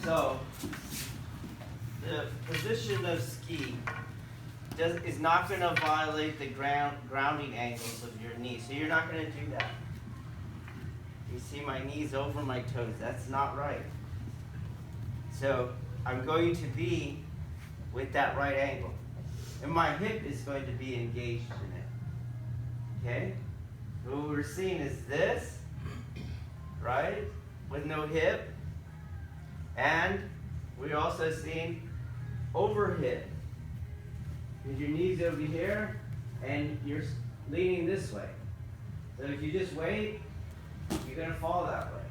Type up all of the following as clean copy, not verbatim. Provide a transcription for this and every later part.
So, the position of ski is not going to violate the grounding angles of your knee. So you're not going to do that. You see my knees over my toes. That's not right. So I'm going to be with that right angle. And my hip is going to be engaged in it. Okay? What we're seeing is this, right? With no hip. And we're also seeing over hip. With your knees over here, and you're leaning this way. So if you just wait, you're going to fall that way.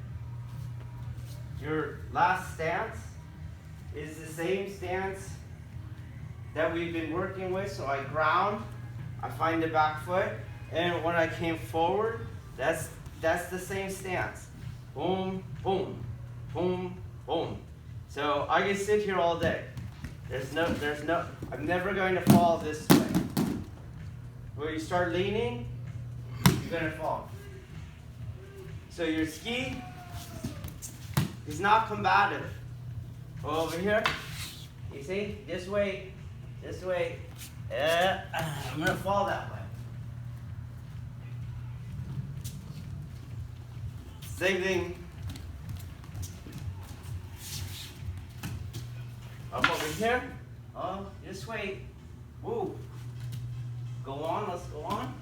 Your last stance is the same stance that we've been working with. So I ground, I find the back foot, and when I came forward, that's the same stance. Boom, boom, boom, boom. So I can sit here all day. I'm never going to fall this way. When you start leaning, you're going to fall. So your ski is not combative. Over here, you see, just wait, I'm going to fall that way. Same thing. I'm over here. Oh, just wait. Woo. Go on, let's go on.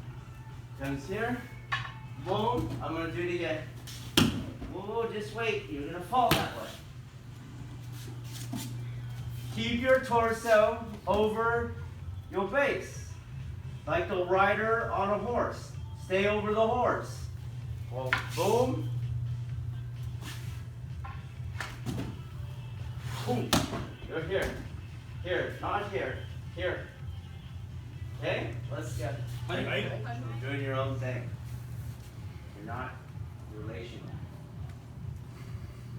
Comes here. Boom. I'm going to do it again. Whoa, just wait. You're going to fall that way. Keep your torso over your base. Like the rider on a horse. Stay over the horse. Well, boom. Boom. You're here. Here, not here. Here. Okay? Let's go. You're doing your own thing. You're not relational.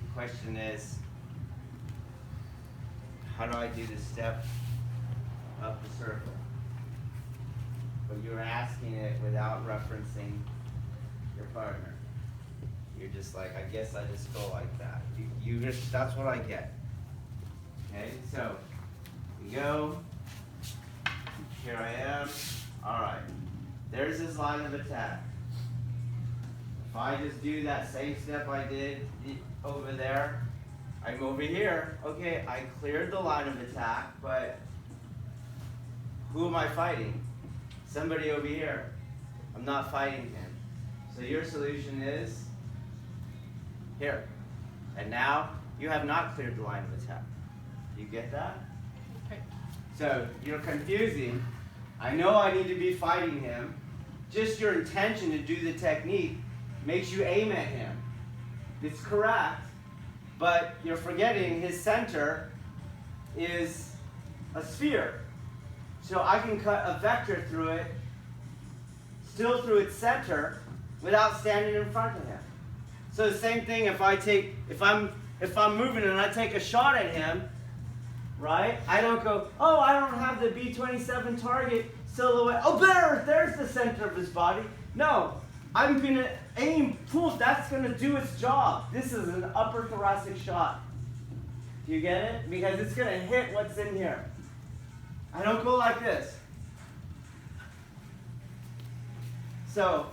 The question is, how do I do this step up the circle? But you're asking it without referencing your partner. You're just like, I guess I just go like that. That's what I get. Okay, so we go. Here I am. All right. There's this line of attack. If I just do that same step I did over there, I'm over here. Okay, I cleared the line of attack, but who am I fighting? Somebody over here. I'm not fighting him. So your solution is here. And now you have not cleared the line of attack. You get that? Okay. So you're confusing. I know I need to be fighting him. Just your intention to do the technique makes you aim at him. It's correct, but you're forgetting his center is a sphere. So I can cut a vector through it, still through its center, without standing in front of him. So the same thing if I'm moving and I take a shot at him, right? I don't go, oh, I don't have the B-27 target silhouette. Oh, there's the center of his body. No, I'm going to aim, poof, that's going to do its job. This is an upper thoracic shot. Do you get it? Because it's going to hit what's in here. I don't go like this. So,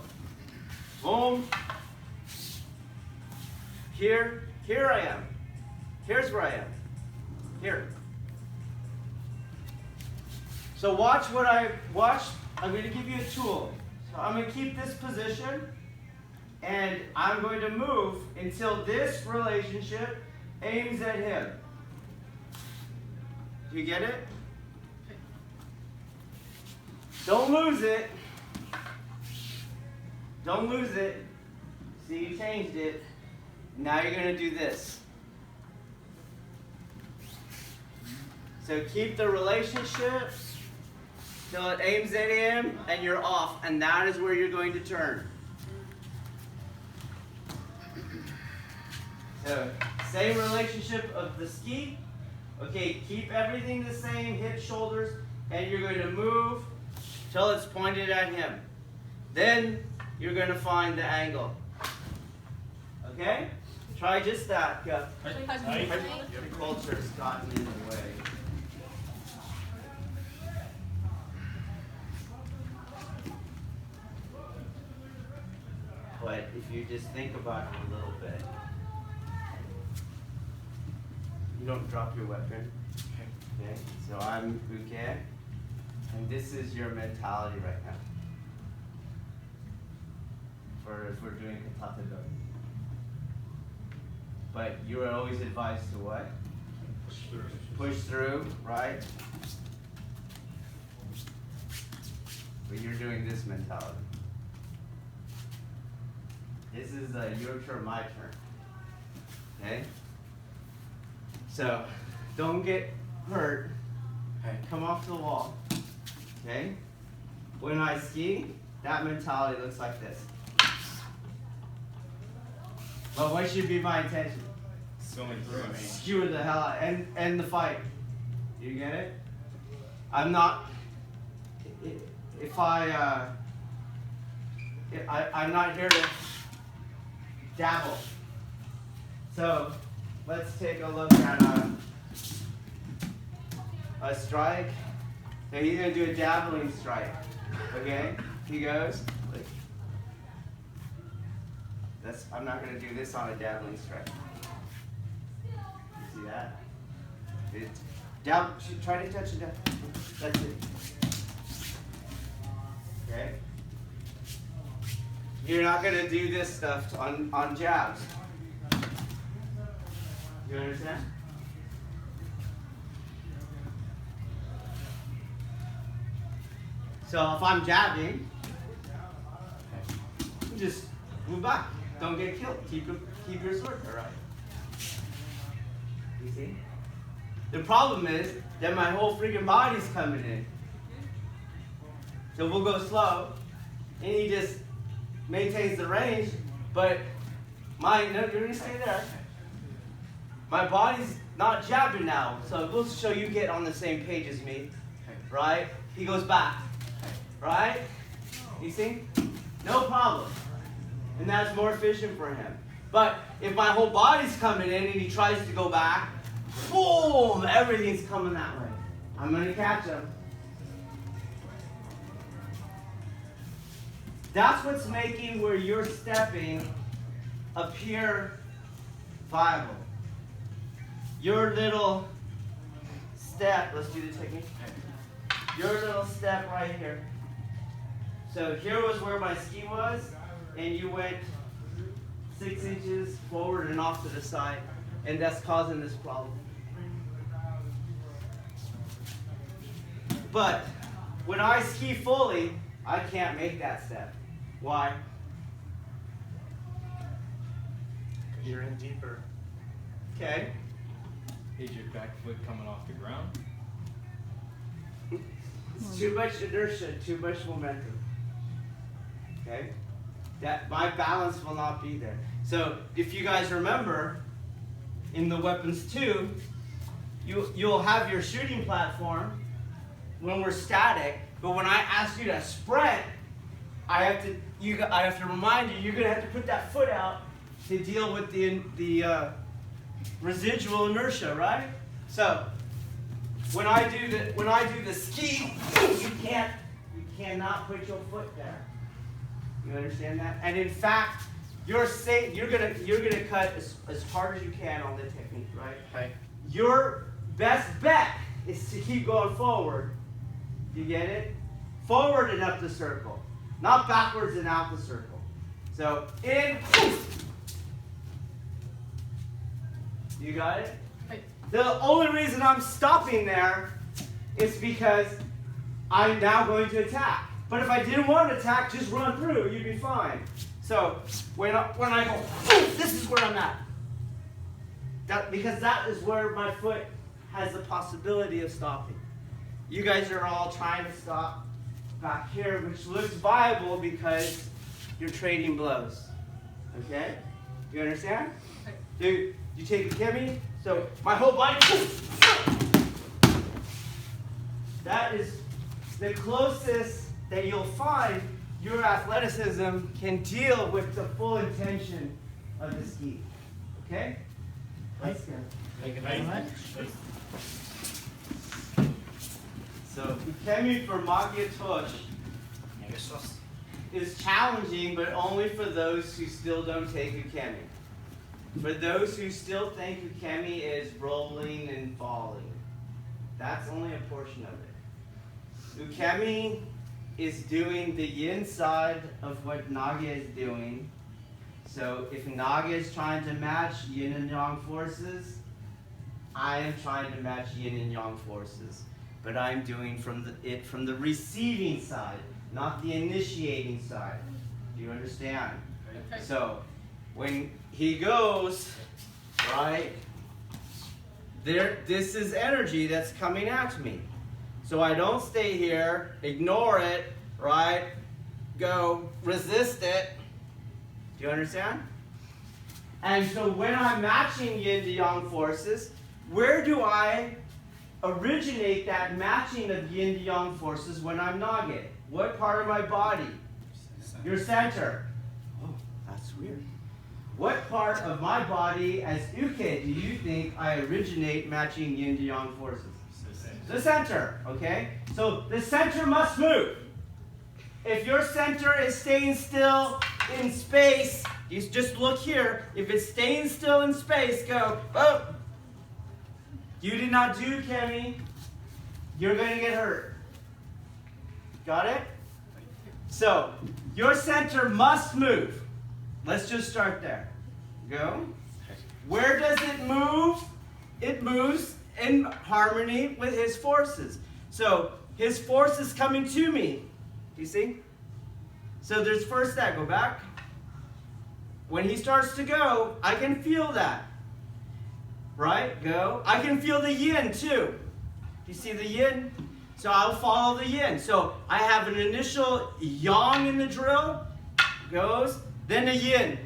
boom. Here I am. Here's where I am. Here. So watch what I'm going to give you a tool. So I'm going to keep this position, and I'm going to move until this relationship aims at him. Do you get it? Don't lose it. Don't lose it. See, you changed it. Now you're going to do this. So keep the relationship till it aims at him and you're off. And that is where you're going to turn. So same relationship of the ski. Okay, keep everything the same, hips, shoulders, and you're going to move till it's pointed at him. Then you're going to find the angle. Okay? Try just that. Go. Hi. The culture has gotten in the way. But if you just think about it a little bit, you don't drop your weapon. Okay? So I'm Uke, and this is your mentality right now. For if we're doing Katata Do. But you are always advised to what? Push through, right? But you're doing this mentality. This is your turn, my turn. Okay? So, don't get hurt. Okay, come off the wall. Okay? When I ski, that mentality looks like this. But what should be my intention? Going through me. Skewer the hell out and end the fight. You get it? I'm not. I'm not here to dabble. So let's take a look at a strike. So he's gonna do a dabbling strike. Okay? He goes. I'm not going to do this on a dabbling strike. You see that? Try to touch it down. That's it. Okay? You're not going to do this stuff on jabs. You understand? So if I'm jabbing, you just move back. Don't get killed. Keep your sword, all right? You see? The problem is that my whole freaking body's coming in. So we'll go slow, and he just maintains the range, but you're gonna stay there. My body's not jabbing now, so we'll show you get on the same page as me, right? He goes back, right? You see? No problem. And that's more efficient for him. But if my whole body's coming in and he tries to go back, boom, everything's coming that way. I'm going to catch him. That's what's making where you're stepping appear viable. Your little step, let's do the technique. Your little step right here. So here was where my ski was. And you went 6 inches forward and off to the side, and that's causing this problem. But when I ski fully, I can't make that step. Why? Because you're in deeper. Okay. Is your back foot coming off the ground? It's too much inertia, too much momentum. Okay? That my balance will not be there. So if you guys remember, in the weapons 2, you'll have your shooting platform when we're static, but when I ask you to sprint, I have to remind you, you're gonna have to put that foot out to deal with the residual inertia, right? So when I do the ski, you cannot put your foot there. You understand that? And in fact, you're gonna cut as hard as you can on the technique, right? Hi. Your best bet is to keep going forward. You get it? Forward and up the circle, not backwards and out the circle. So in. You got it? Hi. The only reason I'm stopping there is because I'm now going to attack. But if I didn't want to attack, just run through, you'd be fine. So when I go, this is where I'm at. Because that is where my foot has the possibility of stopping. You guys are all trying to stop back here, which looks viable because you're trading blows. Okay? You understand? You take a kimmy, so my whole body, that is the closest that you'll find your athleticism can deal with the full intention of the ski. Okay? Let's go. Thank you very much. So, Ukemi for Makiotoshi is challenging, but only for those who still don't take Ukemi. For those who still think Ukemi is rolling and falling, that's only a portion of it. Ukemi is doing the yin side of what Naga is doing. So if Naga is trying to match yin and yang forces, I am trying to match yin and yang forces. But I'm doing from the receiving side, not the initiating side. Do you understand? Okay. So when he goes, right, this is energy that's coming at me. So I don't stay here, ignore it, right, go resist it. Do you understand? And so when I'm matching yin to yang forces, where do I originate that matching of yin to yang forces when I'm Nage? What part of my body? Your center. Oh, that's weird. What part of my body as Uke do you think I originate matching yin to yang forces? The center, okay? So the center must move. If your center is staying still in space, you just look here. If it's staying still in space, go, oh. You did not do, Kemi. You're going to get hurt. Got it? So, your center must move. Let's just start there. Go. Where does it move? It moves in harmony with his forces. So, his force is coming to me. Do you see? So, there's first that. Go back. When he starts to go, I can feel that. Right? Go. I can feel the yin too. You see the yin? So I'll follow the yin. So I have an initial yang in the drill. Goes. Then the yin.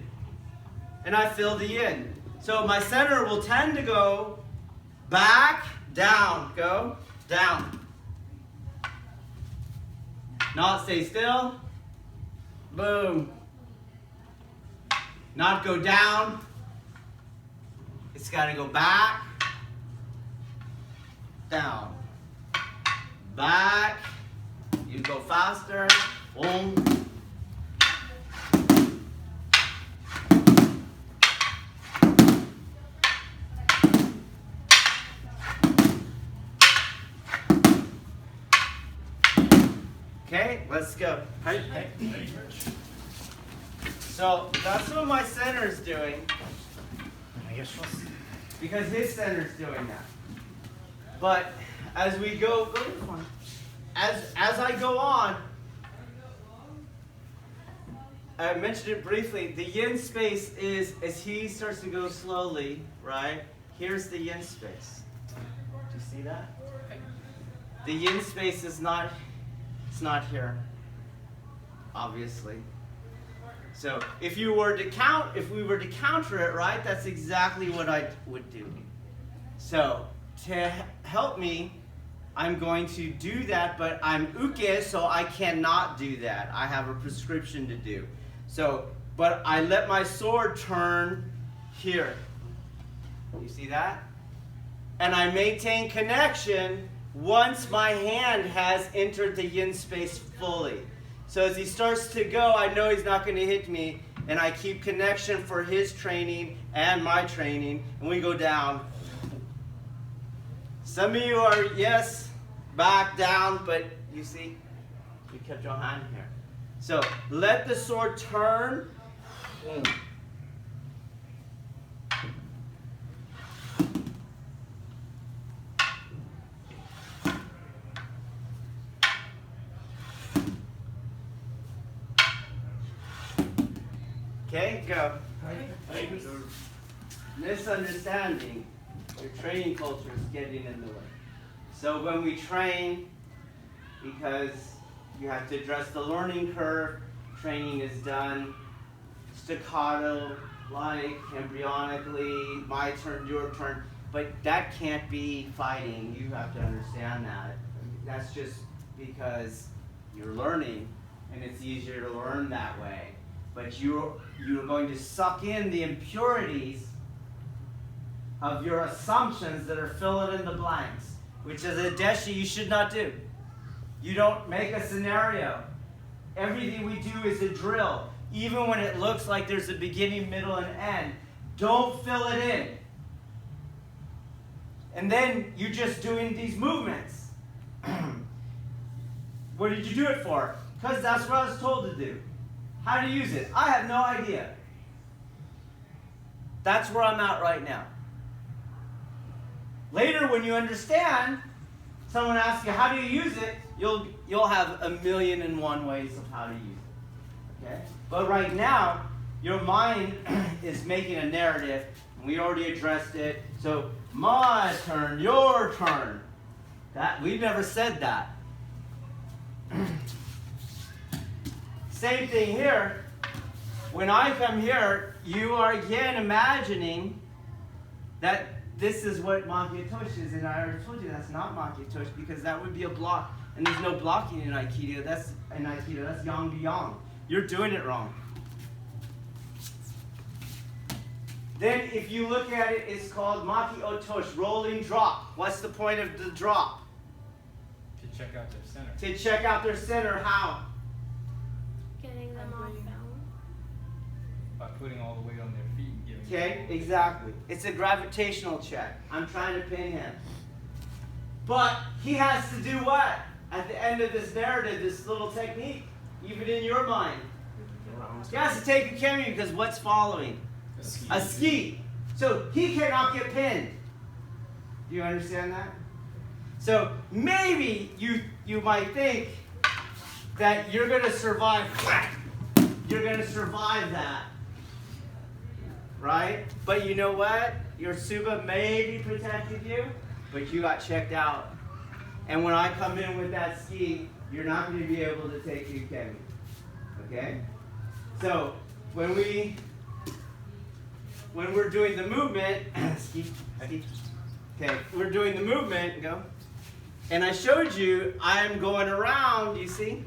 And I feel the yin. So my center will tend to go back, down. Go. Down. Not stay still. Boom. Not go down. It's got to go back, down, back. You go faster. Boom. Okay, let's go. So that's what my center is doing. Because his center is doing that. But as we go as I go on, I mentioned it briefly, the yin space is, as he starts to go slowly, right? Here's the yin space. Do you see that? The yin space is not, it's not here, obviously. So if we were to counter it, right, that's exactly what I would do. So to help me, I'm going to do that, but I'm uke, so I cannot do that. I have a prescription to do. So, but I let my sword turn here. You see that? And I maintain connection once my hand has entered the yin space fully. So as he starts to go, I know he's not going to hit me, and I keep connection for his training and my training, and we go down. Some of you are, yes, back down, but you see, you kept your hand here. So let the sword turn. Okay, go. Misunderstanding. Your training culture is getting in the way. So when we train, because you have to address the learning curve, training is done staccato, like embryonically, my turn, your turn, but that can't be fighting. You have to understand that. That's just because you're learning, and it's easier to learn that way. But you're going to suck in the impurities of your assumptions that are filling in the blanks, which as a deshi you should not do. You don't make a scenario. Everything we do is a drill. Even when it looks like there's a beginning, middle, and end, don't fill it in. And then you're just doing these movements. What did you do it for? Because that's what I was told to do. How to use it? I have no idea. That's where I'm at right now. Later, when you understand, someone asks you, how do you use it? You'll have 1,000,001 ways of how to use it. Okay? But right now, your mind is making a narrative, and we already addressed it. So, my turn, your turn. We've never said that. Same thing here. When I come here, you are again imagining that this is what Maki-Otoshi is, and I already told you that's not Maki-Otoshi because that would be a block, and there's no blocking in Aikido. That's yang to yang. You're doing it wrong. Then if you look at it, it's called Maki-Otoshi, rolling drop. What's the point of the drop? To check out their center. To check out their center, how? Getting them off balance. By putting all the weight on their feet and giving Okay, exactly. It's a gravitational check. I'm trying to pin him. But he has to do what? At the end of this narrative, this little technique, even in your mind. He has to take a kemi because what's following? A ski. So he cannot get pinned. Do you understand that? So maybe you might think that you're going to survive. You're going to survive that. Right? But you know what? Your Suba maybe protected you, but you got checked out. And when I come in with that ski, you're not going to be able to take your kemi. Okay? So when we're doing the movement, okay, we're doing the movement, go. And I showed you I'm going around, you see?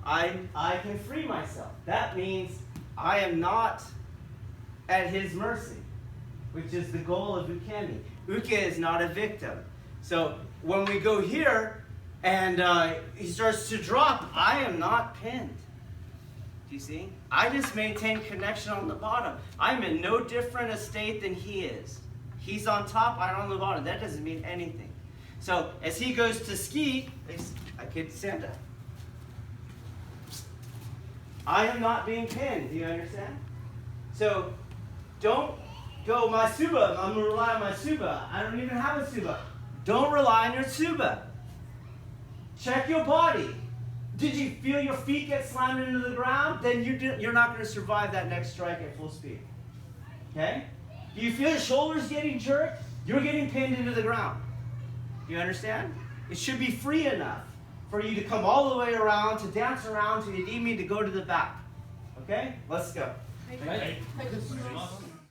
I can free myself. That means I am not at his mercy, which is the goal of ukemi. Uke is not a victim. So when we go here and he starts to drop, I am not pinned. Do you see? I just maintain connection on the bottom. I'm in no different a state than he is. He's on top, I'm on the bottom. That doesn't mean anything. So as he goes to ski, I could stand up. I am not being pinned. Do you understand? So don't go, my Suba, I'm going to rely on my Suba. I don't even have a Suba. Don't rely on your Suba. Check your body. Did you feel your feet get slammed into the ground? Then you're not going to survive that next strike at full speed. Okay? Do you feel your shoulders getting jerked? You're getting pinned into the ground. You understand? It should be free enough for you to come all the way around, to dance around, to you need me to go to the back. Okay? Let's go. Right.